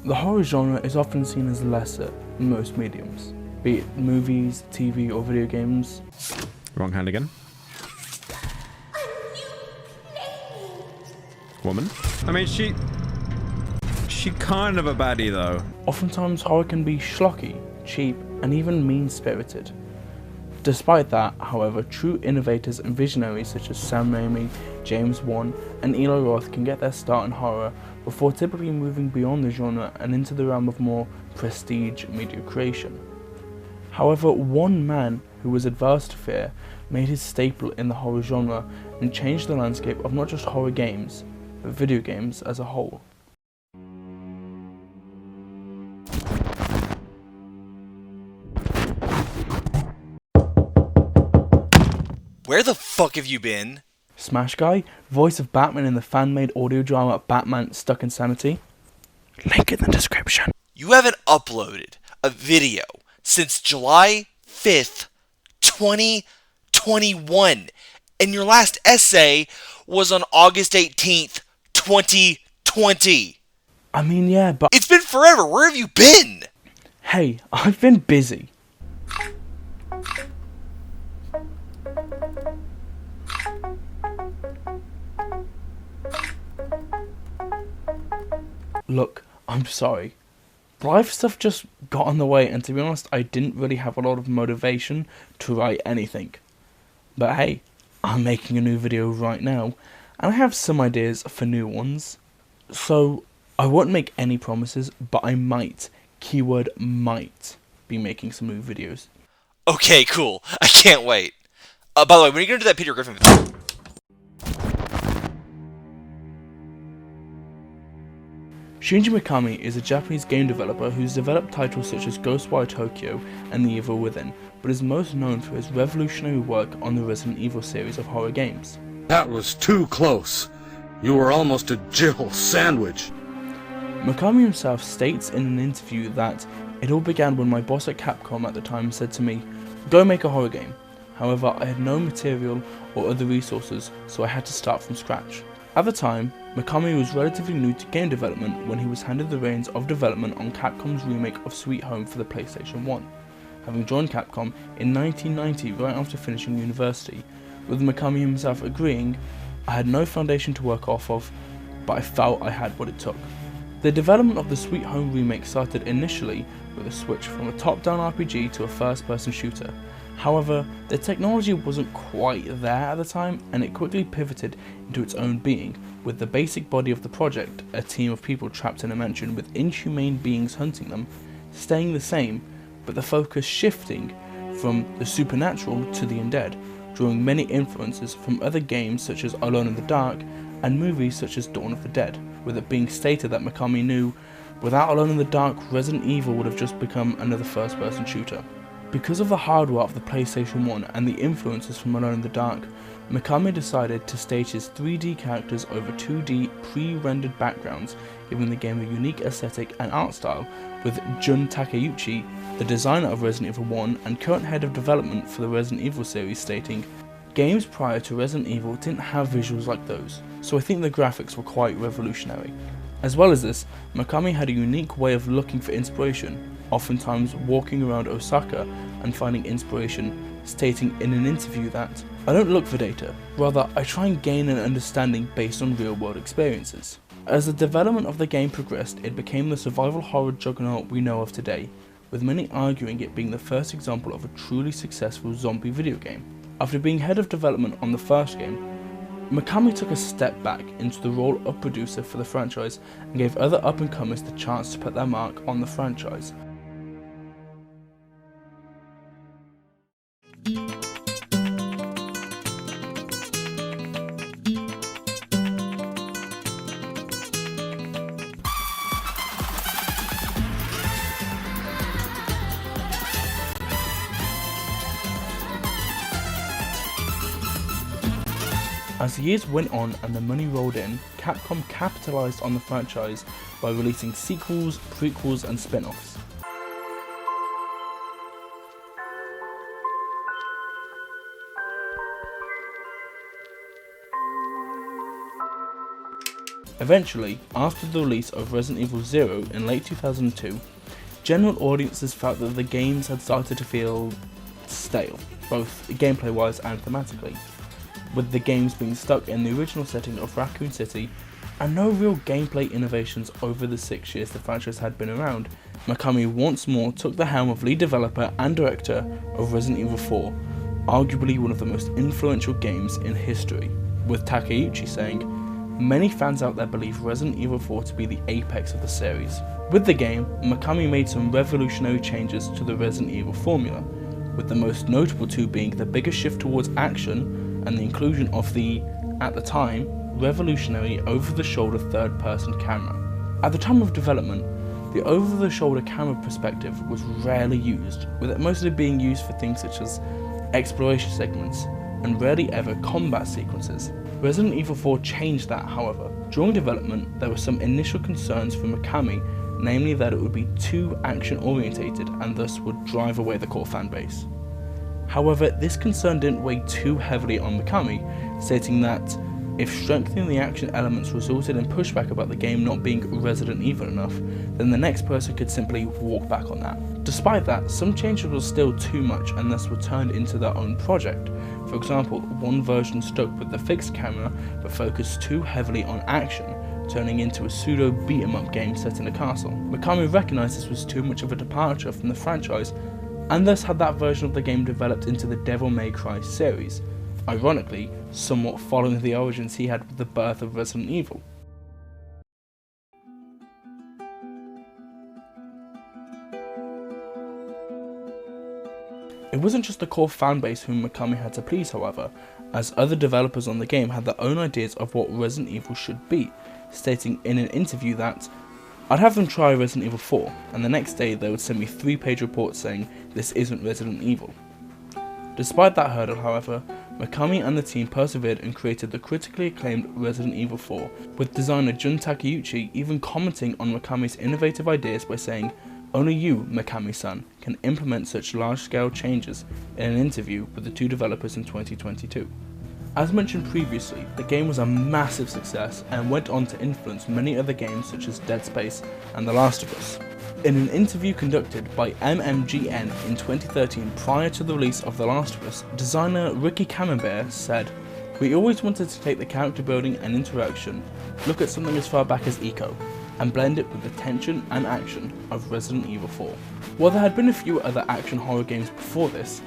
The horror genre is often seen as lesser in most mediums, be it movies, TV or video games. Wrong hand again. Woman? I mean, she kind of a baddie though. Oftentimes horror can be schlocky, cheap and even mean-spirited. Despite that, however, true innovators and visionaries such as Sam Raimi, James Wan and Eli Roth can get their start in horror before typically moving beyond the genre and into the realm of more prestige media creation. However, one man who was adverse to fear made his staple in the horror genre and changed the landscape of not just horror games, but video games as a whole. Where the fuck have you been? SmashGuy, voice of Batman in the fan-made audio drama Batman Stuck in Sanity. Link in the description. You haven't uploaded a video since July 5th, 2021. And your last essay was on August 18th, 2020. I mean, yeah, but It's been forever. Where have you been? hey, I've been busy. Look, I'm sorry. Life stuff just got in the way, and to be honest, I didn't really have a lot of motivation to write anything. But hey, I'm making a new video right now, and I have some ideas for new ones. So, I won't make any promises, but I might, keyword might, be making some new videos. Okay, cool. I can't wait. By the way, when are you going to do that Peter Griffin video? Shinji Mikami is a Japanese game developer who's developed titles such as Ghostwire Tokyo and The Evil Within, but is most known for his revolutionary work on the Resident Evil series of horror games. That was too close. You were almost a Jill sandwich. Mikami himself states in an interview that it all began when my boss at Capcom at the time said to me, "Go make a horror game." However, I had no material or other resources, so I had to start from scratch. At the time, Mikami was relatively new to game development when he was handed the reins of development on Capcom's remake of Sweet Home for the PlayStation 1, having joined Capcom in 1990 right after finishing university, with Mikami himself agreeing, "I had no foundation to work off of, but I felt I had what it took." The development of the Sweet Home remake started initially with a switch from a top-down RPG to a first-person shooter. However, the technology wasn't quite there at the time, and it quickly pivoted into its own being, with the basic body of the project, a team of people trapped in a mansion with inhumane beings hunting them, staying the same, but the focus shifting from the supernatural to the undead, drawing many influences from other games such as Alone in the Dark and movies such as Dawn of the Dead, with it being stated that Mikami knew, without Alone in the Dark, Resident Evil would have just become another first-person shooter. Because of the hardware of the PlayStation 1 and the influences from Alone in the Dark, Mikami decided to stage his 3D characters over 2D pre-rendered backgrounds, giving the game a unique aesthetic and art style, with Jun Takeuchi, the designer of Resident Evil 1 and current head of development for the Resident Evil series, stating, "Games prior to Resident Evil didn't have visuals like those, so I think the graphics were quite revolutionary." As well as this, Mikami had a unique way of looking for inspiration, oftentimes walking around Osaka and finding inspiration, stating in an interview that, "I don't look for data, rather I try and gain an understanding based on real world experiences." As the development of the game progressed, it became the survival horror juggernaut we know of today, with many arguing it being the first example of a truly successful zombie video game. After being head of development on the first game, Mikami took a step back into the role of producer for the franchise and gave other up-and-comers the chance to put their mark on the franchise. As the years went on and the money rolled in, Capcom capitalized on the franchise by releasing sequels, prequels, and spin-offs. Eventually, after the release of Resident Evil 0 in late 2002, general audiences felt that the games had started to feel stale, both gameplay wise and thematically, with the games being stuck in the original setting of Raccoon City and no real gameplay innovations over the 6 years the franchise had been around. Mikami once more took the helm of lead developer and director of Resident Evil 4, arguably one of the most influential games in history, with Takeuchi saying, "Many fans out there believe Resident Evil 4 to be the apex of the series." With the game, Mikami made some revolutionary changes to the Resident Evil formula, with the most notable two being the bigger shift towards action and the inclusion of the, at the time, revolutionary over-the-shoulder third-person camera. At the time of development, the over-the-shoulder camera perspective was rarely used, with it mostly being used for things such as exploration segments and rarely ever combat sequences. Resident Evil 4 changed that, however. During development, there were some initial concerns from Mikami, namely that it would be too action-orientated and thus would drive away the core fanbase. However, this concern didn't weigh too heavily on Mikami, stating that if strengthening the action elements resulted in pushback about the game not being Resident Evil enough, then the next person could simply walk back on that. Despite that, some changes were still too much and thus were turned into their own project. For example, one version stuck with the fixed camera but focused too heavily on action, turning into a pseudo beat-em-up game set in a castle. Mikami recognised this was too much of a departure from the franchise and thus had that version of the game developed into the Devil May Cry series, ironically, somewhat following the origins he had with the birth of Resident Evil. It wasn't just the core fanbase whom Mikami had to please, however, as other developers on the game had their own ideas of what Resident Evil should be, stating in an interview that, "I'd have them try Resident Evil 4, and the next day they would send me 3-page reports saying, this isn't Resident Evil." Despite that hurdle, however, Mikami and the team persevered and created the critically acclaimed Resident Evil 4, with designer Jun Takeuchi even commenting on Mikami's innovative ideas by saying, "Only you, Mikami-san, can implement such large-scale changes," in an interview with the two developers in 2022. As mentioned previously, the game was a massive success and went on to influence many other games such as Dead Space and The Last of Us. In an interview conducted by MMGN in 2013 prior to the release of The Last of Us, designer Ricky Camembert said, "We always wanted to take the character building and interaction, look at something as far back as Eco, and blend it with the tension and action of Resident Evil 4. While there had been a few other action horror games before this,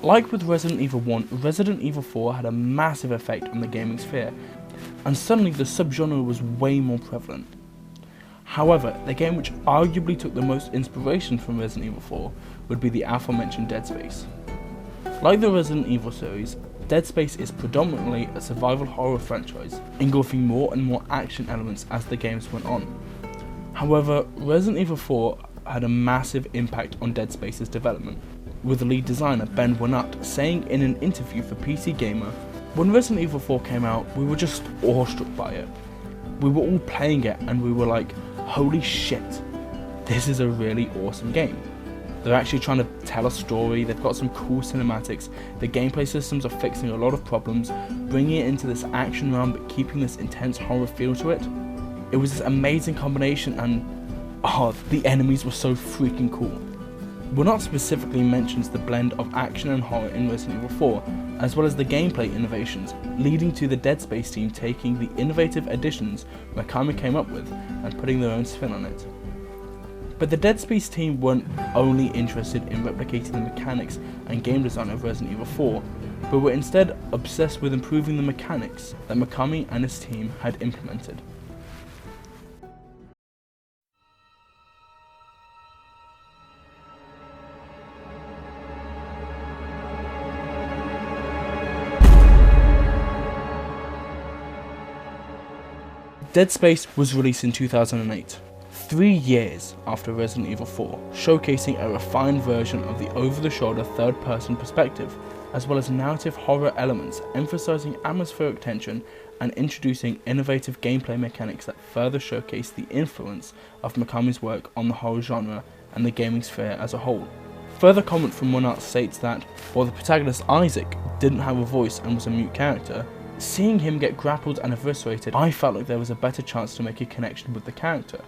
like with Resident Evil 1, Resident Evil 4 had a massive effect on the gaming sphere, and suddenly the subgenre was way more prevalent. However, the game which arguably took the most inspiration from Resident Evil 4 would be the aforementioned Dead Space. Like the Resident Evil series, Dead Space is predominantly a survival horror franchise, engulfing more and more action elements as the games went on. However, Resident Evil 4 had a massive impact on Dead Space's development, with the lead designer Ben Wynott saying in an interview for PC Gamer, "When Resident Evil 4 came out, we were just awestruck by it. We were all playing it and we were like, holy shit, this is a really awesome game. They're actually trying to tell a story, they've got some cool cinematics, the gameplay systems are fixing a lot of problems, bringing it into this action realm but keeping this intense horror feel to it. It was this amazing combination and, the enemies were so freaking cool." Wynott specifically mentions the blend of action and horror in Resident Evil 4, as well as the gameplay innovations, leading to the Dead Space team taking the innovative additions Mikami came up with and putting their own spin on it. But the Dead Space team weren't only interested in replicating the mechanics and game design of Resident Evil 4, but were instead obsessed with improving the mechanics that Mikami and his team had implemented. Dead Space was released in 2008, 3 years after Resident Evil 4, showcasing a refined version of the over-the-shoulder third-person perspective, as well as narrative horror elements, emphasizing atmospheric tension and introducing innovative gameplay mechanics that further showcase the influence of Mikami's work on the horror genre and the gaming sphere as a whole. Further comment from Wynott states that, while the protagonist Isaac didn't have a voice and was a mute character, Seeing him get grappled and eviscerated, I felt like there was a better chance to make a connection with the character,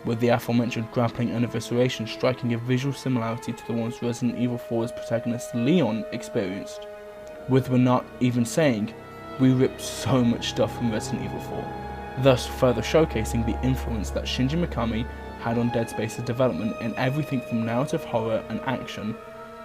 with the aforementioned grappling and evisceration striking a visual similarity to the ones Resident Evil 4's protagonist Leon experienced. With we're not even saying, we ripped so much stuff from Resident Evil 4, thus further showcasing the influence that Shinji Mikami had on Dead Space's development in everything from narrative horror and action,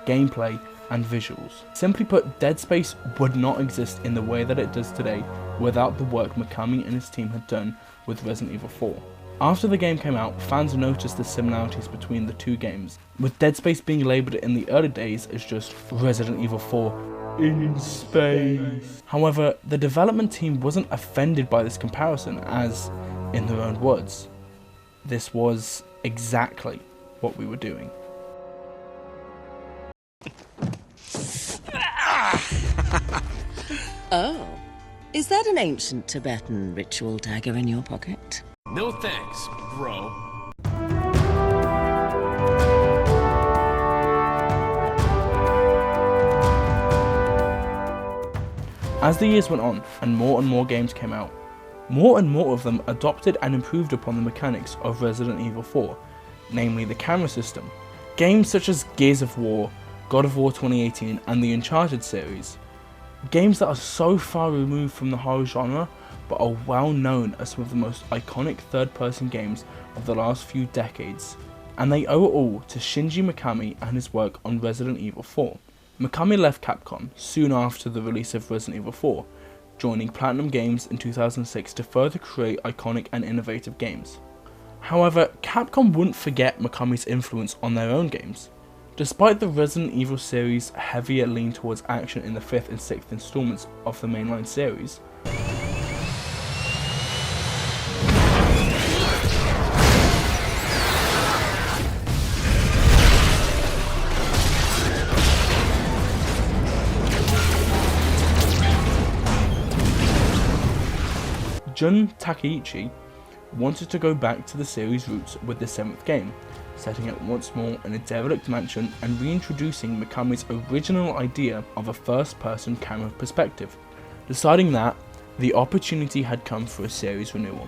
gameplay, and visuals. Simply put, Dead Space would not exist in the way that it does today without the work Mikami and his team had done with Resident Evil 4. After the game came out, fans noticed the similarities between the two games, with Dead Space being labelled in the early days as just Resident Evil 4 in space. However, the development team wasn't offended by this comparison as, in their own words, this was exactly what we were doing. Oh, is that an ancient Tibetan ritual dagger in your pocket? No thanks, bro. As the years went on and more games came out, more and more of them adopted and improved upon the mechanics of Resident Evil 4, namely the camera system. Games such as Gears of War, God of War 2018 and the Uncharted series, games that are so far removed from the horror genre but are well known as some of the most iconic third-person games of the last few decades, and they owe it all to Shinji Mikami and his work on Resident Evil 4. Mikami left Capcom soon after the release of Resident Evil 4, joining Platinum Games in 2006 to further create iconic and innovative games. However, Capcom wouldn't forget Mikami's influence on their own games. Despite the Resident Evil series' heavier lean towards action in the 5th and 6th installments of the mainline series, Takeuchi wanted to go back to the series' roots with the 7th game, setting out once more in a derelict mansion and reintroducing Mikami's original idea of a first-person camera perspective, deciding that the opportunity had come for a series renewal,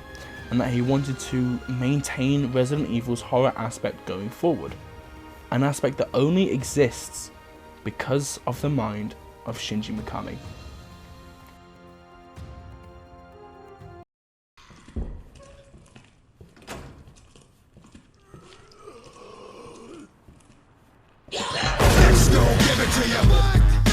and that he wanted to maintain Resident Evil's horror aspect going forward, an aspect that only exists because of the mind of Shinji Mikami. X gon' give it to you.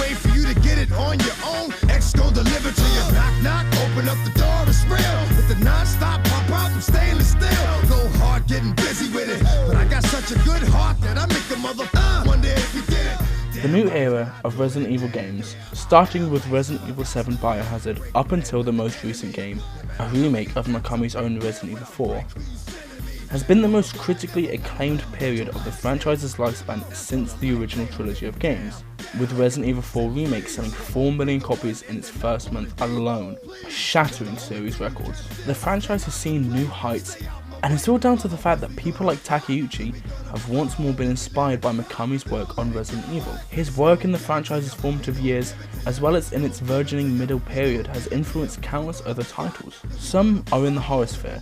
Wait for you to get it on your own. X gon' deliver to you. Knock, knock, open up the door, it's real. With the non-stop pop out from stainless steel. Go hard getting busy with it. But I got such a good heart that I make the mother wonder if you did it. The new era of Resident Evil games, starting with Resident Evil 7 Biohazard up until the most recent game, a remake of Mikami's own Resident Evil 4, has been the most critically acclaimed period of the franchise's lifespan since the original trilogy of games, with Resident Evil 4 Remake selling 4 million copies in its first month alone, shattering series records. The franchise has seen new heights, and it's all down to the fact that people like Takeuchi have once more been inspired by Mikami's work on Resident Evil. His work in the franchise's formative years, as well as in its burgeoning middle period, has influenced countless other titles. Some are in the horror sphere,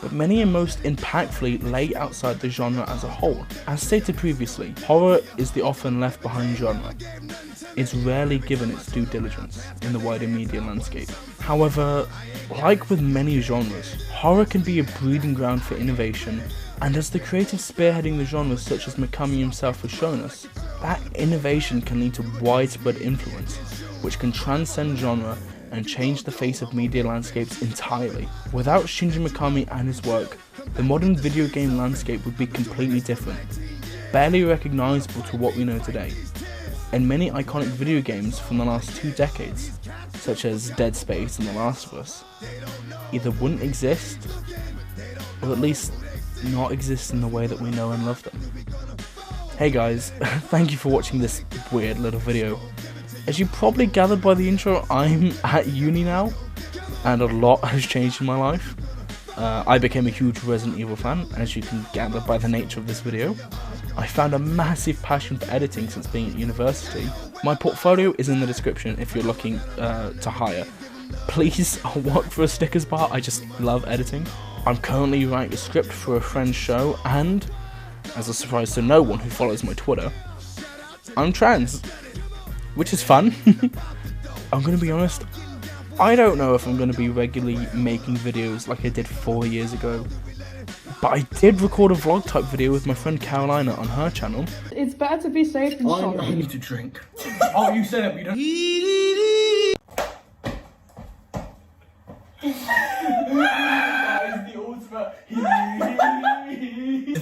but many and most impactfully lay outside the genre as a whole. As stated previously, horror is the often left behind genre. It's rarely given its due diligence in the wider media landscape. However, like with many genres, horror can be a breeding ground for innovation, and as the creative spearheading the genre such as Mikami himself has shown us, that innovation can lead to widespread influence, which can transcend genre and change the face of media landscapes entirely. Without Shinji Mikami and his work, the modern video game landscape would be completely different, barely recognisable to what we know today. And many iconic video games from the last 2 decades, such as Dead Space and The Last of Us, either wouldn't exist, or at least not exist in the way that we know and love them. Hey guys, thank you for watching this weird little video. As you probably gathered by the intro, I'm at uni now, and a lot has changed in my life. I became a huge Resident Evil fan, as you can gather by the nature of this video. I found a massive passion for editing since being at university. My portfolio is in the description if you're looking to hire. Please, I'll work for a Stickers bar. I just love editing. I'm currently writing a script for a friend's show, and, as a surprise to no one who follows my Twitter, I'm trans, which is fun. I'm gonna be honest, I don't know if I'm gonna be regularly making videos like I did 4 years ago, but I did record a vlog type video with my friend Carolina on her channel. It's better to be safe than sorry. I need to drink. Oh, you said it, but you don't. That is the ultimate.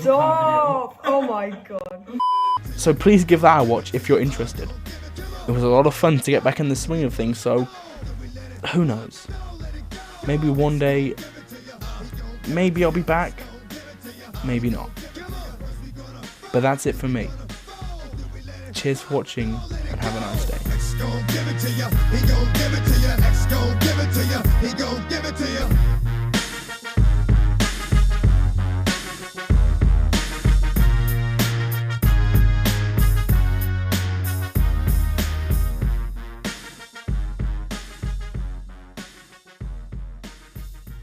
Stop! Oh my god. So please give that a watch if you're interested. It was a lot of fun to get back in the swing of things, so who knows? Maybe one day, maybe I'll be back, maybe not. But that's it for me. Cheers for watching and have a nice day.